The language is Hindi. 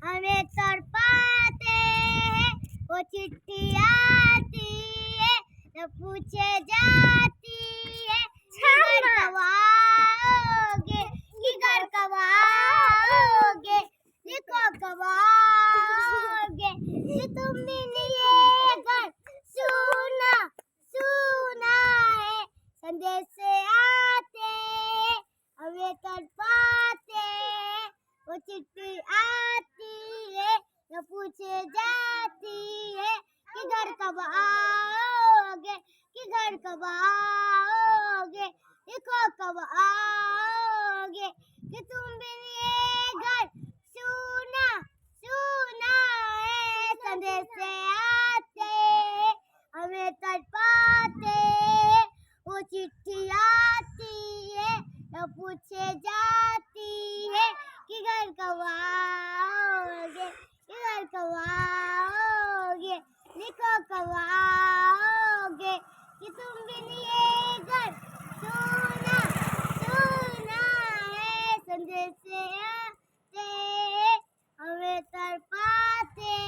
हमें तड़पाते हैं, वो चिट्ठी आती है, न पूछे जाती है कि घर कब आओगे, कि घर कब आओगे, लिखो कब आओगे, कि तुम भी नहीं घर सुना सुना है, संदेश से आते हैं, हमें तड़पाते हैं, वो चिट्ठी आती है, न पूछे जाती है कि घर कब आओगे, कि घर कब आओगे, लिखो कब आओगे, कि तुम भी ये घर सुना सुना है, संदेश से आते हैं, हमें तड़पाते हैं, वो चिट्ठी आती है, न पूछे जाती है कि घर कब आओगे, कि घर कब आओगे, लिखो कब आओगे, कि तुम भी ये घर सुना सुना है, संदेश से आते हैं, हमें तड़पाते